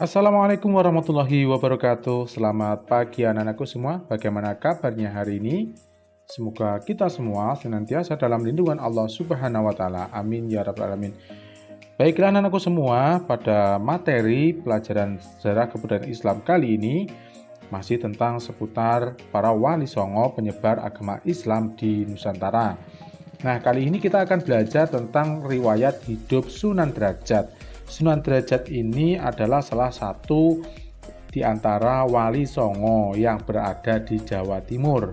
Assalamualaikum warahmatullahi wabarakatuh. Selamat pagi anak-anakku semua. Bagaimana kabarnya hari ini? Semoga kita semua senantiasa dalam lindungan Allah Subhanahu wa taala. Amin ya rabbal alamin. Baiklah anak-anakku semua, pada materi pelajaran sejarah kebudayaan Islam kali ini masih tentang seputar para wali songo penyebar agama Islam di Nusantara. Nah, kali ini kita akan belajar tentang riwayat hidup Sunan Derajat. Sunan Derajat ini adalah salah satu di antara wali songo yang berada di Jawa Timur.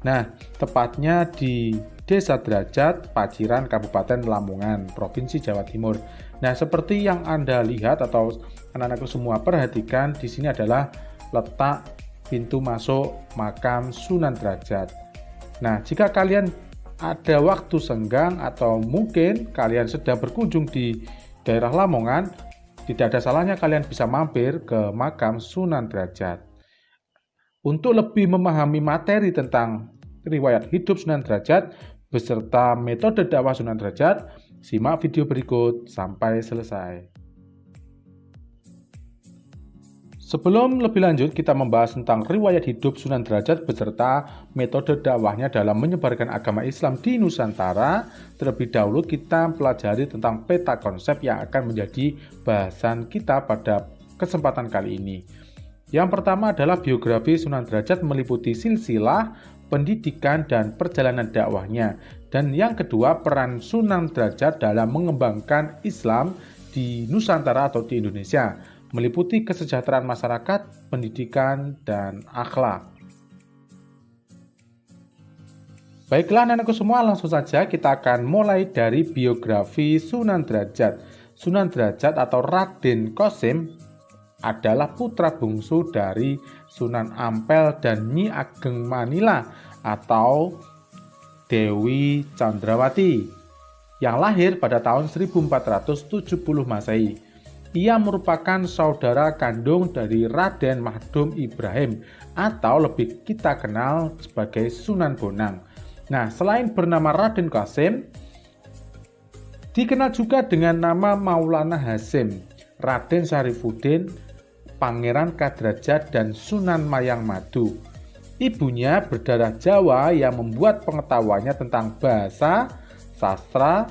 Nah, tepatnya di Desa Derajat, Paciran, Kabupaten Lamongan, Provinsi Jawa Timur. Nah, seperti yang Anda lihat atau anak-anakku semua perhatikan, di sini adalah letak pintu masuk makam Sunan Derajat. Nah, jika kalian ada waktu senggang atau mungkin kalian sedang berkunjung di daerah Lamongan, tidak ada salahnya kalian bisa mampir ke makam Sunan Derajat. Untuk lebih memahami materi tentang riwayat hidup Sunan Derajat beserta metode dakwah Sunan Derajat, simak video berikut sampai selesai. Sebelum lebih lanjut, kita membahas tentang riwayat hidup Sunan Derajat beserta metode dakwahnya dalam menyebarkan agama Islam di Nusantara. Terlebih dahulu kita pelajari tentang peta konsep yang akan menjadi bahasan kita pada kesempatan kali ini. Yang pertama adalah biografi Sunan Derajat meliputi silsilah, pendidikan, dan perjalanan dakwahnya. Dan yang kedua, peran Sunan Derajat dalam mengembangkan Islam di Nusantara atau di Indonesia, meliputi kesejahteraan masyarakat, pendidikan, dan akhlak. Baiklah anak-anakku semua, langsung saja kita akan mulai dari biografi Sunan Derajat. Sunan Derajat atau Raden Kosim adalah putra bungsu dari Sunan Ampel dan Nyi Ageng Manila atau Dewi Candrawati yang lahir pada tahun 1470 Masehi. Ia merupakan saudara kandung dari Raden Mahdum Ibrahim atau lebih kita kenal sebagai Sunan Bonang. Nah, selain bernama Raden Qasim, dikenal juga dengan nama Maulana Hasim, Raden Syarifuddin, Pangeran Kadrajat, dan Sunan Mayang Madu. Ibunya berdarah Jawa yang membuat pengetahuannya tentang bahasa, sastra,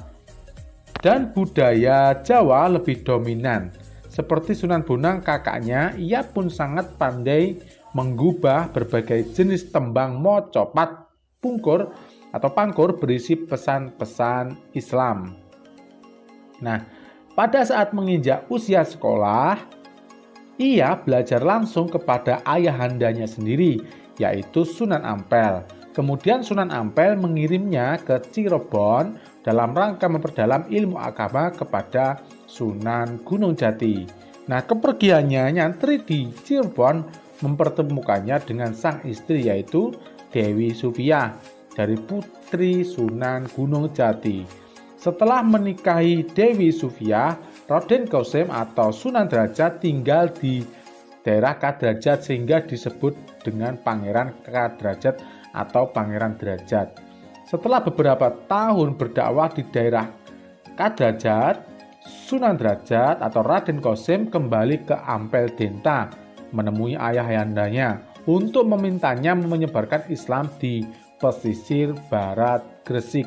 dan budaya Jawa lebih dominan. Seperti Sunan Bonang kakaknya, ia pun sangat pandai menggubah berbagai jenis tembang mocopat pungkur atau pangkur berisi pesan-pesan Islam. Nah, pada saat menginjak usia sekolah, ia belajar langsung kepada ayahandanya sendiri, yaitu Sunan Ampel. Kemudian Sunan Ampel mengirimnya ke Cirebon dalam rangka memperdalam ilmu agama kepada Sunan Gunung Jati. Nah, kepergiannya nyantri di Cirebon mempertemukannya dengan sang istri yaitu Dewi Sufiyah dari putri Sunan Gunung Jati. Setelah menikahi Dewi Sufiyah, Raden Qasim atau Sunan Derajat tinggal di daerah Kadrajat sehingga disebut dengan Pangeran Kadrajat atau Pangeran Derajat. Setelah beberapa tahun berdakwah di daerah Kadrajat, Sunan Derajat atau Raden Qasim kembali ke Ampel Denta menemui ayahandanya untuk memintanya menyebarkan Islam di pesisir barat Gresik.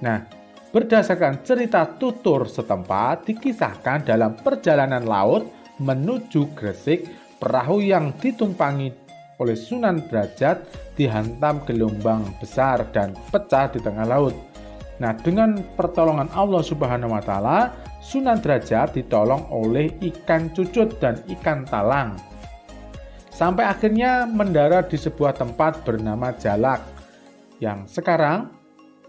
Nah, berdasarkan cerita tutur setempat dikisahkan dalam perjalanan laut menuju Gresik, perahu yang ditumpangi oleh Sunan Derajat dihantam gelombang besar dan pecah di tengah laut. Nah, dengan pertolongan Allah Subhanahu wa taala, Sunan Derajat ditolong oleh ikan cucut dan ikan talang. Sampai akhirnya mendarat di sebuah tempat bernama Jalak yang sekarang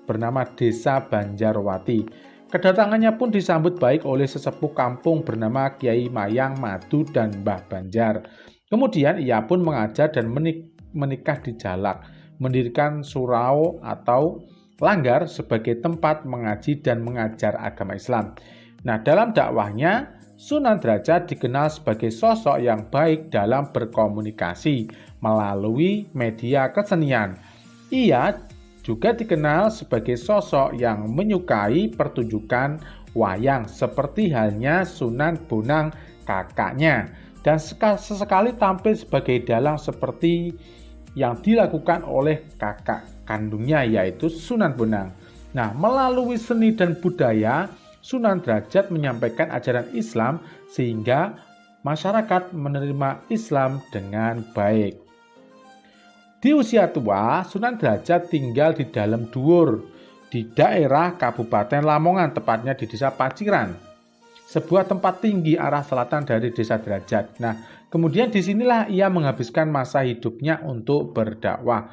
bernama Desa Banjarwati. Kedatangannya pun disambut baik oleh sesepuh kampung bernama Kiai Mayang Madu dan Mbah Banjar. Kemudian ia pun mengajar dan menikah di Jalak, mendirikan surau atau langgar sebagai tempat mengaji dan mengajar agama Islam. Nah, dalam dakwahnya, Sunan Derajat dikenal sebagai sosok yang baik dalam berkomunikasi melalui media kesenian. Ia juga dikenal sebagai sosok yang menyukai pertunjukan wayang seperti halnya Sunan Bonang kakaknya. dan sesekali tampil sebagai dalang seperti yang dilakukan oleh kakak kandungnya yaitu Sunan Bonang. Nah, melalui seni dan budaya, Sunan Derajat menyampaikan ajaran Islam sehingga masyarakat menerima Islam dengan baik. Di usia tua, Sunan Derajat tinggal di dalam Duwur, di daerah Kabupaten Lamongan, tepatnya di Desa Paciran, sebuah tempat tinggi arah selatan dari Desa Derajat. Nah, kemudian disinilah ia menghabiskan masa hidupnya untuk berdakwah.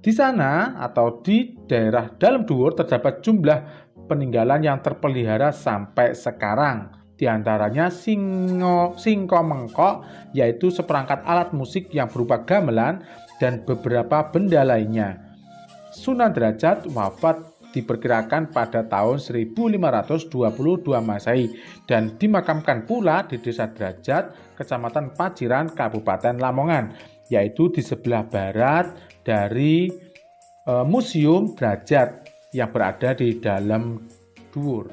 Di sana atau di daerah dalam Duwur terdapat jumlah peninggalan yang terpelihara sampai sekarang. Di antaranya singko mengkok, yaitu seperangkat alat musik yang berupa gamelan dan beberapa benda lainnya. Sunan Derajat wafat diperkirakan pada tahun 1522 Masehi dan dimakamkan pula di Desa Derajat, Kecamatan Paciran, Kabupaten Lamongan, yaitu di sebelah barat dari Museum Derajat yang berada di dalam Duwur.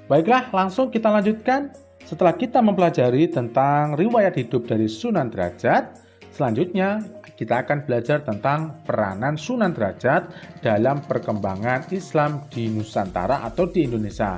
Baiklah, langsung kita lanjutkan. Setelah kita mempelajari tentang riwayat hidup dari Sunan Derajat, selanjutnya kita akan belajar tentang peranan Sunan Derajat dalam perkembangan Islam di Nusantara atau di Indonesia.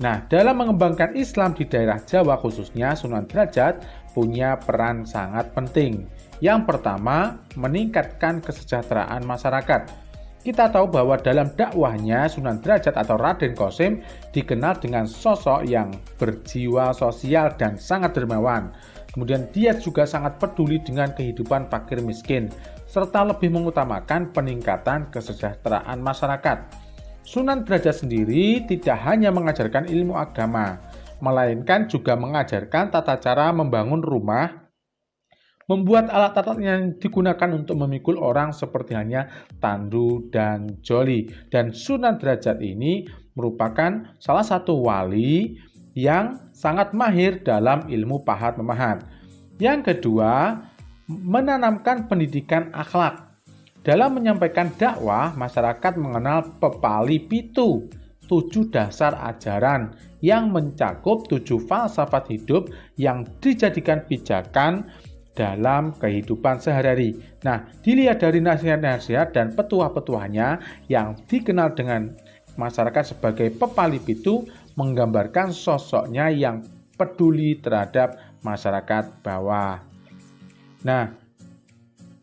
Nah, dalam mengembangkan Islam di daerah Jawa khususnya, Sunan Derajat punya peran sangat penting. Yang pertama, meningkatkan kesejahteraan masyarakat. Kita tahu bahwa dalam dakwahnya Sunan Derajat atau Raden Qasim dikenal dengan sosok yang berjiwa sosial dan sangat dermawan. Kemudian dia juga sangat peduli dengan kehidupan fakir miskin, serta lebih mengutamakan peningkatan kesejahteraan masyarakat. Sunan Derajat sendiri tidak hanya mengajarkan ilmu agama, melainkan juga mengajarkan tata cara membangun rumah, membuat alat-alat yang digunakan untuk memikul orang seperti halnya tandu dan joli. Dan Sunan Derajat ini merupakan salah satu wali yang sangat mahir dalam ilmu pahat memahat. Yang kedua, menanamkan pendidikan akhlak. Dalam menyampaikan dakwah, masyarakat mengenal pepali pitu, 7 dasar ajaran yang mencakup 7 falsafat hidup yang dijadikan pijakan dalam kehidupan sehari-hari. Nah, dilihat dari nasihat-nasihat dan petuah-petuahnya yang dikenal dengan masyarakat sebagai pepali pitu, menggambarkan sosoknya yang peduli terhadap masyarakat bawah. Nah,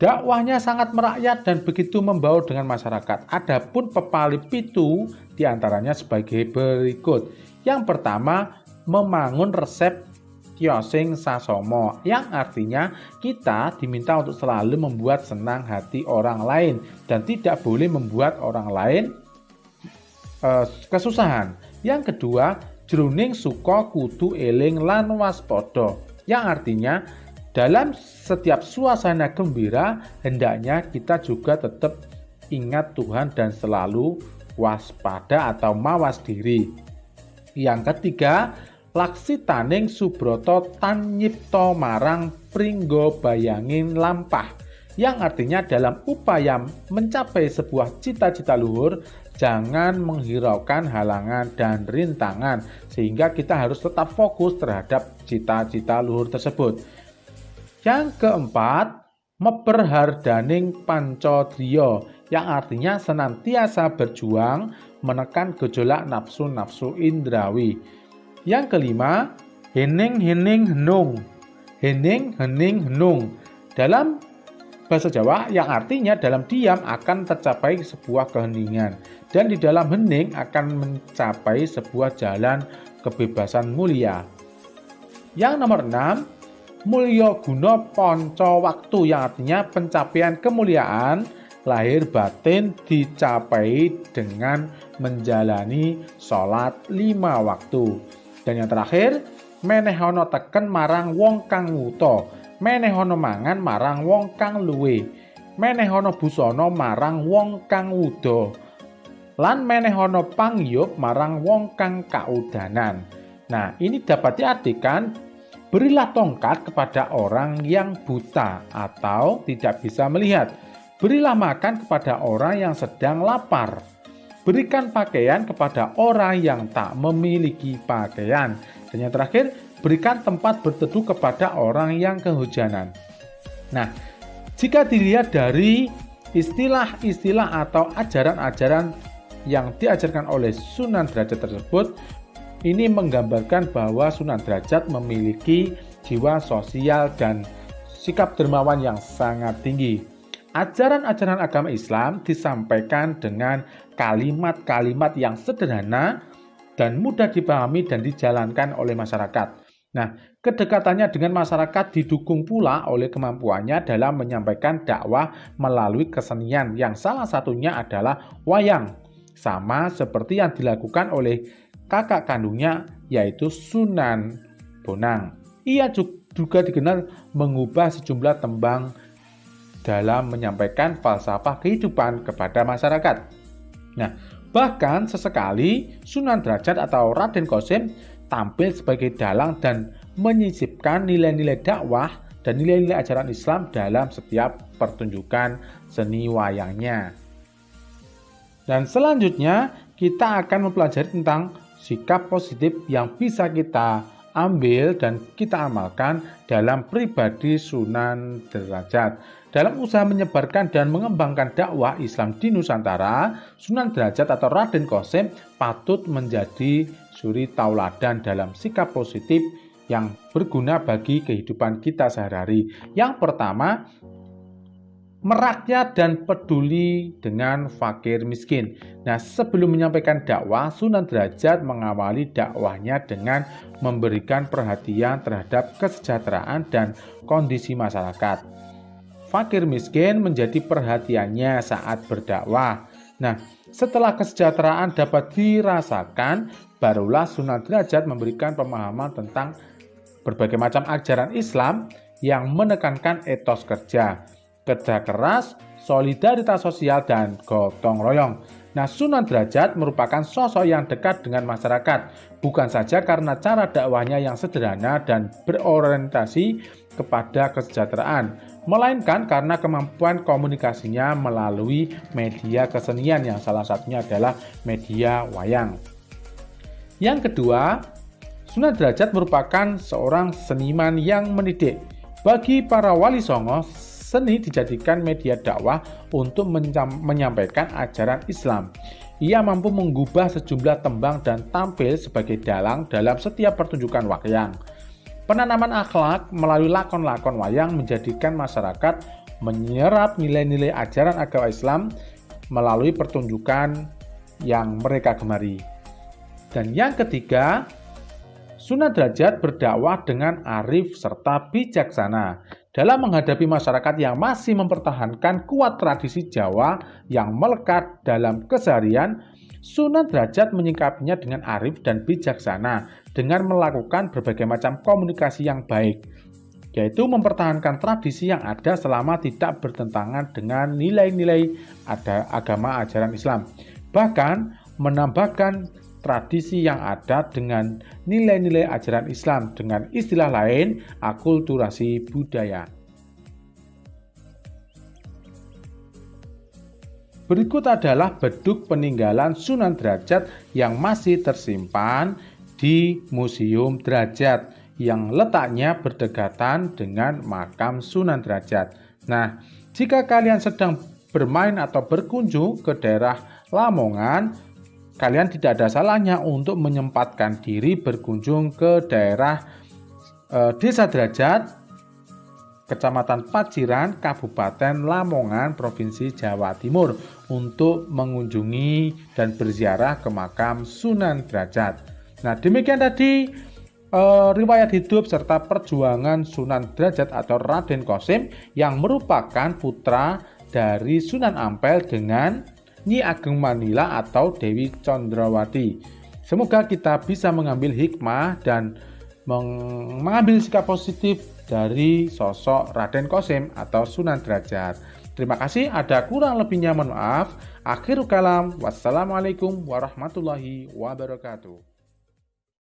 dakwahnya sangat merakyat dan begitu membaur dengan masyarakat. Adapun pepali pitu diantaranya sebagai berikut. Yang pertama, membangun resep Kyosing Sasomo, yang artinya kita diminta untuk selalu membuat senang hati orang lain dan tidak boleh membuat orang lain kesusahan. Yang kedua, jroning suka kudu eling lan waspada, yang artinya dalam setiap suasana gembira hendaknya kita juga tetap ingat Tuhan dan selalu waspada atau mawas diri. Yang ketiga, laksitaning subroto tan nyipto marang pringgo bayangin lampah, yang artinya dalam upaya mencapai sebuah cita-cita luhur jangan menghiraukan halangan dan rintangan, sehingga kita harus tetap fokus terhadap cita-cita luhur tersebut. Yang keempat, meperhardaning pancodriya, yang artinya senantiasa berjuang menekan gejolak nafsu-nafsu indrawi. Yang kelima, hening-hening henung. Hening-hening henung. Dalam bahasa Jawa yang artinya dalam diam akan tercapai sebuah keheningan. Dan di dalam hening akan mencapai sebuah jalan kebebasan mulia. Yang nomor 6, mulya guna panca waktu, yang artinya pencapaian kemuliaan lahir batin dicapai dengan menjalani sholat 5 waktu. Dan yang terakhir, menehono teken marang wong kang wuta, menehono mangan marang wong kang luwe, menehono busana marang wong kang wuda, lan menehono pangyup marang wong kang kaudanan. Nah, ini dapat diartikan, berilah tongkat kepada orang yang buta atau tidak bisa melihat, berilah makan kepada orang yang sedang lapar, berikan pakaian kepada orang yang tak memiliki pakaian. Dan yang terakhir, berikan tempat berteduh kepada orang yang kehujanan. Nah, jika dilihat dari istilah-istilah atau ajaran-ajaran yang diajarkan oleh Sunan Derajat tersebut, ini menggambarkan bahwa Sunan Derajat memiliki jiwa sosial dan sikap dermawan yang sangat tinggi. Ajaran-ajaran agama Islam disampaikan dengan kalimat-kalimat yang sederhana dan mudah dipahami dan dijalankan oleh masyarakat. Nah, kedekatannya dengan masyarakat didukung pula oleh kemampuannya dalam menyampaikan dakwah melalui kesenian yang salah satunya adalah wayang. Sama seperti yang dilakukan oleh kakak kandungnya yaitu Sunan Bonang. Ia juga dikenal mengubah sejumlah tembang dalam menyampaikan falsafah kehidupan kepada masyarakat. Nah, bahkan sesekali Sunan Derajat atau Raden Qasim tampil sebagai dalang dan menyisipkan nilai-nilai dakwah dan nilai-nilai ajaran Islam dalam setiap pertunjukan seni wayangnya. Dan selanjutnya kita akan mempelajari tentang sikap positif yang bisa kita ambil dan kita amalkan dalam pribadi Sunan Derajat. Dalam usaha menyebarkan dan mengembangkan dakwah Islam di Nusantara, Sunan Derajat atau Raden Qasim patut menjadi suri tauladan dalam sikap positif yang berguna bagi kehidupan kita sehari-hari. Yang pertama, merakyat dan peduli dengan fakir miskin. Nah, sebelum menyampaikan dakwah, Sunan Derajat mengawali dakwahnya dengan memberikan perhatian terhadap kesejahteraan dan kondisi masyarakat. Fakir miskin menjadi perhatiannya saat berdakwah. Nah, setelah kesejahteraan dapat dirasakan, barulah Sunan Derajat memberikan pemahaman tentang berbagai macam ajaran Islam yang menekankan etos kerja keras, solidaritas sosial, dan gotong royong. Nah, Sunan Derajat merupakan sosok yang dekat dengan masyarakat, bukan saja karena cara dakwahnya yang sederhana dan berorientasi kepada kesejahteraan, melainkan karena kemampuan komunikasinya melalui media kesenian yang salah satunya adalah media wayang. Yang kedua, Sunan Derajat merupakan seorang seniman yang mendidik. Bagi para wali songo, seni dijadikan media dakwah untuk menyampaikan ajaran Islam. Ia mampu mengubah sejumlah tembang dan tampil sebagai dalang dalam setiap pertunjukan wayang. Penanaman akhlak melalui lakon-lakon wayang menjadikan masyarakat menyerap nilai-nilai ajaran agama Islam melalui pertunjukan yang mereka gemari. Dan yang ketiga, Sunan Derajat berdakwah dengan arif serta bijaksana. Dalam menghadapi masyarakat yang masih mempertahankan kuat tradisi Jawa yang melekat dalam keseharian, Sunan Derajat menyikapinya dengan arif dan bijaksana dengan melakukan berbagai macam komunikasi yang baik, yaitu mempertahankan tradisi yang ada selama tidak bertentangan dengan nilai-nilai agama ajaran Islam. Bahkan menambahkan tradisi yang ada dengan nilai-nilai ajaran Islam dengan istilah lain, akulturasi budaya. Berikut adalah beduk peninggalan Sunan Derajat yang masih tersimpan di Museum Derajat yang letaknya berdekatan dengan makam Sunan Derajat. Nah, jika kalian sedang bermain atau berkunjung ke daerah Lamongan, kalian tidak ada salahnya untuk menyempatkan diri berkunjung ke daerah Desa Derajat, Kecamatan Paciran, Kabupaten Lamongan, Provinsi Jawa Timur untuk mengunjungi dan berziarah ke makam Sunan Derajat. Nah, demikian tadi riwayat hidup serta perjuangan Sunan Derajat atau Raden Qasim yang merupakan putra dari Sunan Ampel dengan Nyi Ageng Manila atau Dewi Condrawati. Semoga kita bisa mengambil hikmah dan mengambil sikap positif dari sosok Raden Qasim atau Sunan Derajat. Terima kasih, ada kurang lebihnya mohon maaf. Akhirul kalam, wassalamualaikum warahmatullahi wabarakatuh.